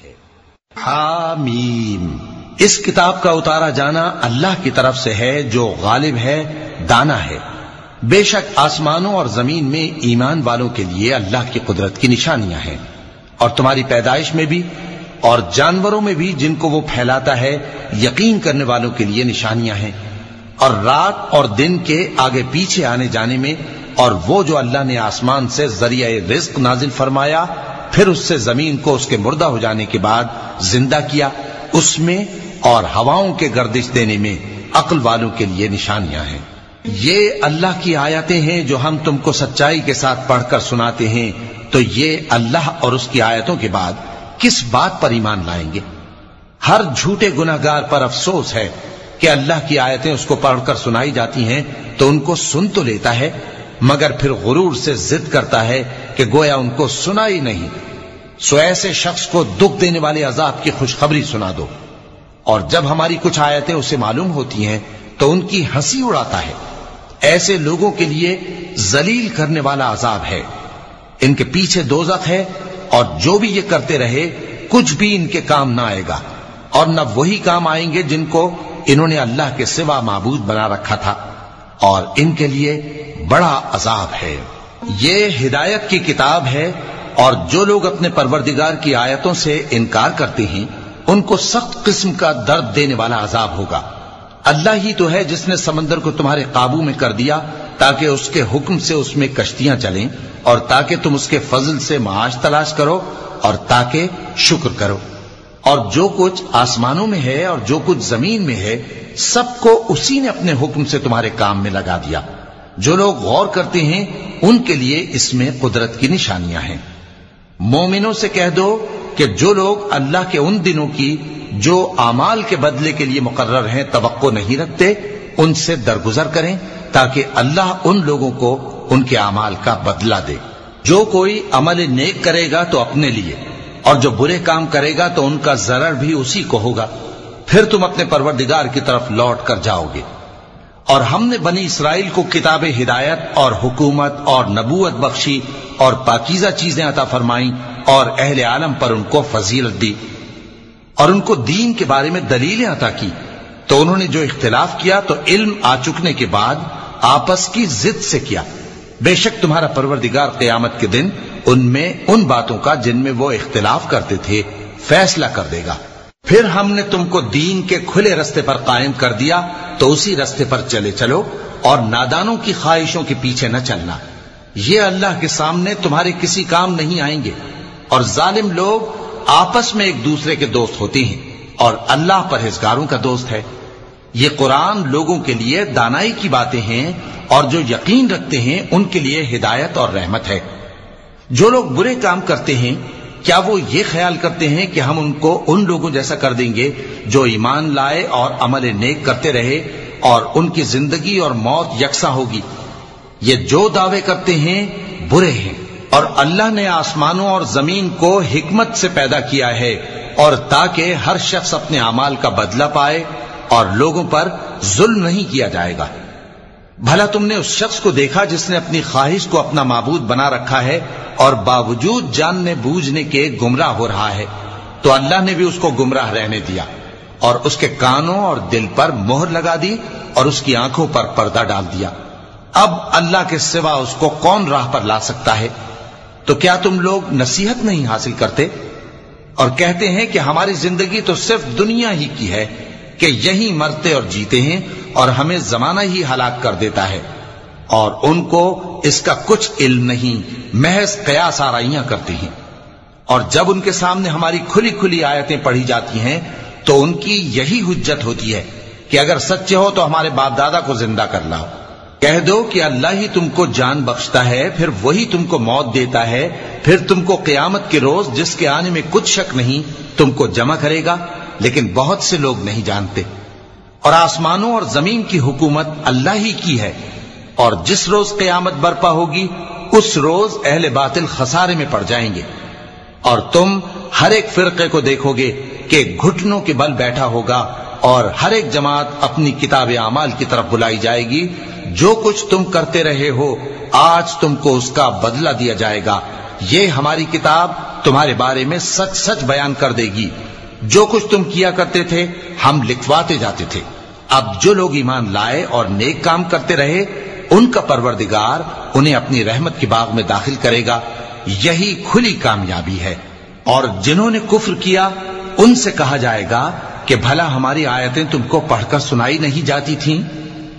ہے۔ حامیم، اس کتاب کا اتارا جانا اللہ کی طرف سے ہے جو غالب ہے، دانا ہے۔ بے شک آسمانوں اور زمین میں ایمان والوں کے لیے اللہ کی قدرت کی نشانیاں ہیں، اور تمہاری پیدائش میں بھی اور جانوروں میں بھی جن کو وہ پھیلاتا ہے یقین کرنے والوں کے لیے نشانیاں ہیں، اور رات اور دن کے آگے پیچھے آنے جانے میں، اور وہ جو اللہ نے آسمان سے ذریعہ رزق نازل فرمایا پھر اس سے زمین کو اس کے مردہ ہو جانے کے بعد زندہ کیا، اس میں اور ہواؤں کے گردش دینے میں عقل والوں کے لیے نشانیاں ہیں۔ یہ اللہ کی آیتیں ہیں جو ہم تم کو سچائی کے ساتھ پڑھ کر سناتے ہیں، تو یہ اللہ اور اس کی آیتوں کے بعد کس بات پر ایمان لائیں گے؟ ہر جھوٹے گناہگار پر افسوس ہے کہ اللہ کی آیتیں اس کو پڑھ کر سنائی جاتی ہیں تو ان کو سن تو لیتا ہے، مگر پھر غرور سے ضد کرتا ہے کہ گویا ان کو سنا ہی نہیں۔ سو ایسے شخص کو دکھ دینے والے عذاب کی خوشخبری سنا دو، اور جب ہماری کچھ آیتیں اسے معلوم ہوتی ہیں تو ان کی ہنسی اڑاتا ہے۔ ایسے لوگوں کے لیے ذلیل کرنے والا عذاب ہے، ان کے پیچھے دوزخ ہے، اور جو بھی یہ کرتے رہے کچھ بھی ان کے کام نہ آئے گا، اور نہ وہی کام آئیں گے جن کو انہوں نے اللہ کے سوا معبود بنا رکھا تھا، اور ان کے لیے بڑا عذاب ہے۔ یہ ہدایت کی کتاب ہے، اور جو لوگ اپنے پروردگار کی آیتوں سے انکار کرتے ہیں ان کو سخت قسم کا درد دینے والا عذاب ہوگا۔ اللہ ہی تو ہے جس نے سمندر کو تمہارے قابو میں کر دیا تاکہ اس کے حکم سے اس میں کشتیاں چلیں، اور تاکہ تم اس کے فضل سے معاش تلاش کرو، اور تاکہ شکر کرو۔ اور جو کچھ آسمانوں میں ہے اور جو کچھ زمین میں ہے سب کو اسی نے اپنے حکم سے تمہارے کام میں لگا دیا۔ جو لوگ غور کرتے ہیں ان کے لیے اس میں قدرت کی نشانیاں ہیں۔ مومنوں سے کہہ دو کہ جو لوگ اللہ کے ان دنوں کی جو اعمال کے بدلے کے لیے مقرر ہیں توقع نہیں رکھتے، ان سے درگزر کریں تاکہ اللہ ان لوگوں کو ان کے اعمال کا بدلہ دے۔ جو کوئی عمل نیک کرے گا تو اپنے لیے، اور جو برے کام کرے گا تو ان کا ضرر بھی اسی کو ہوگا، پھر تم اپنے پروردگار کی طرف لوٹ کر جاؤ گے۔ اور ہم نے بنی اسرائیل کو کتاب ہدایت اور حکومت اور نبوت بخشی اور پاکیزہ چیزیں عطا فرمائیں، اور اہل عالم پر ان کو فضیلت دی، اور ان کو دین کے بارے میں دلیلیں عطا کی، تو انہوں نے جو اختلاف کیا تو علم آ چکنے کے بعد آپس کی ضد سے کیا۔ بے شک تمہارا پروردگار قیامت کے دن ان میں ان باتوں کا جن میں وہ اختلاف کرتے تھے فیصلہ کر دے گا۔ پھر ہم نے تم کو دین کے کھلے رستے پر قائم کر دیا تو اسی رستے پر چلے چلو، اور نادانوں کی خواہشوں کے پیچھے نہ چلنا، یہ اللہ کے سامنے تمہارے کسی کام نہیں آئیں گے۔ اور ظالم لوگ آپس میں ایک دوسرے کے دوست ہوتے ہیں، اور اللہ پرہیزگاروں کا دوست ہے۔ یہ قرآن لوگوں کے لیے دانائی کی باتیں ہیں، اور جو یقین رکھتے ہیں ان کے لیے ہدایت اور رحمت ہے۔ جو لوگ برے کام کرتے ہیں کیا وہ یہ خیال کرتے ہیں کہ ہم ان کو ان لوگوں جیسا کر دیں گے جو ایمان لائے اور عمل نیک کرتے رہے اور ان کی زندگی اور موت یکساں ہوگی؟ یہ جو دعوے کرتے ہیں برے ہیں۔ اور اللہ نے آسمانوں اور زمین کو حکمت سے پیدا کیا ہے، اور تاکہ ہر شخص اپنے اعمال کا بدلہ پائے، اور لوگوں پر ظلم نہیں کیا جائے گا۔ بھلا تم نے اس شخص کو دیکھا جس نے اپنی خواہش کو اپنا معبود بنا رکھا ہے اور باوجود جاننے بوجھنے کے گمراہ ہو رہا ہے؟ تو اللہ نے بھی اس کو گمراہ رہنے دیا، اور اس کے کانوں اور دل پر مہر لگا دی، اور اس کی آنکھوں پر پردہ ڈال دیا۔ اب اللہ کے سوا اس کو کون راہ پر لا سکتا ہے؟ تو کیا تم لوگ نصیحت نہیں حاصل کرتے اور کہتے ہیں کہ ہماری زندگی تو صرف دنیا ہی کی ہے، کہ یہی مرتے اور جیتے ہیں، اور ہمیں زمانہ ہی ہلاک کر دیتا ہے، اور ان کو اس کا کچھ علم نہیں، محض قیاس آرائیاں کرتے ہیں۔ اور جب ان کے سامنے ہماری کھلی کھلی آیتیں پڑھی جاتی ہیں تو ان کی یہی حجت ہوتی ہے کہ اگر سچے ہو تو ہمارے باپ دادا کو زندہ کر لاؤ۔ کہہ دو کہ اللہ ہی تم کو جان بخشتا ہے، پھر وہی تم کو موت دیتا ہے، پھر تم کو قیامت کے روز جس کے آنے میں کچھ شک نہیں تم کو جمع کرے گا، لیکن بہت سے لوگ نہیں جانتے۔ اور آسمانوں اور زمین کی حکومت اللہ ہی کی ہے، اور جس روز قیامت برپا ہوگی اس روز اہل باطل خسارے میں پڑ جائیں گے۔ اور تم ہر ایک فرقے کو دیکھو گے کہ گھٹنوں کے بل بیٹھا ہوگا، اور ہر ایک جماعت اپنی کتاب اعمال کی طرف بلائی جائے گی۔ جو کچھ تم کرتے رہے ہو آج تم کو اس کا بدلہ دیا جائے گا، یہ ہماری کتاب تمہارے بارے میں سچ سچ بیان کر دے گی۔ جو کچھ تم کیا کرتے تھے ہم لکھواتے جاتے تھے۔ اب جو لوگ ایمان لائے اور نیک کام کرتے رہے ان کا پروردگار انہیں اپنی رحمت کے باغ میں داخل کرے گا، یہی کھلی کامیابی ہے۔ اور جنہوں نے کفر کیا ان سے کہا جائے گا کہ بھلا ہماری آیتیں تم کو پڑھ کر سنائی نہیں جاتی تھیں؟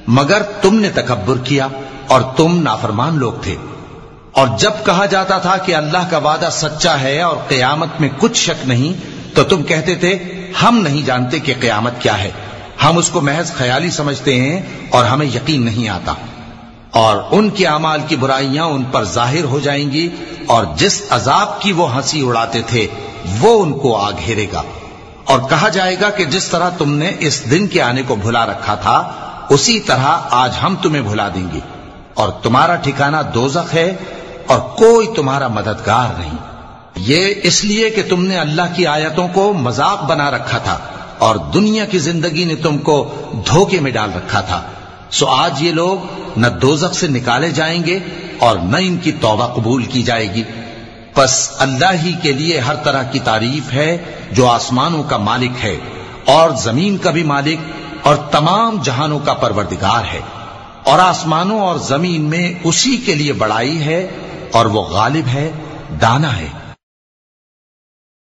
مگر تم نے تکبر کیا اور تم نافرمان لوگ تھے۔ اور جب کہا جاتا تھا کہ اللہ کا وعدہ سچا ہے اور قیامت میں کچھ شک نہیں، تو تم کہتے تھے ہم نہیں جانتے کہ قیامت کیا ہے، ہم اس کو محض خیالی سمجھتے ہیں اور ہمیں یقین نہیں آتا۔ اور ان کے اعمال کی برائیاں ان پر ظاہر ہو جائیں گی، اور جس عذاب کی وہ ہنسی اڑاتے تھے وہ ان کو آ گھیرے گا۔ اور کہا جائے گا کہ جس طرح تم نے اس دن کے آنے کو بھلا رکھا تھا اسی طرح آج ہم تمہیں بھلا دیں گے، اور تمہارا ٹھکانہ دوزخ ہے اور کوئی تمہارا مددگار نہیں۔ یہ اس لیے کہ تم نے اللہ کی آیتوں کو مذاق بنا رکھا تھا اور دنیا کی زندگی نے تم کو دھوکے میں ڈال رکھا تھا، سو آج یہ لوگ نہ دوزخ سے نکالے جائیں گے اور نہ ان کی توبہ قبول کی جائے گی۔ پس اللہ ہی کے لیے ہر طرح کی تعریف ہے جو آسمانوں کا مالک ہے اور زمین کا بھی مالک اور تمام جہانوں کا پروردگار ہے، اور آسمانوں اور زمین میں اسی کے لیے بڑائی ہے اور وہ غالب ہے، دانا ہے۔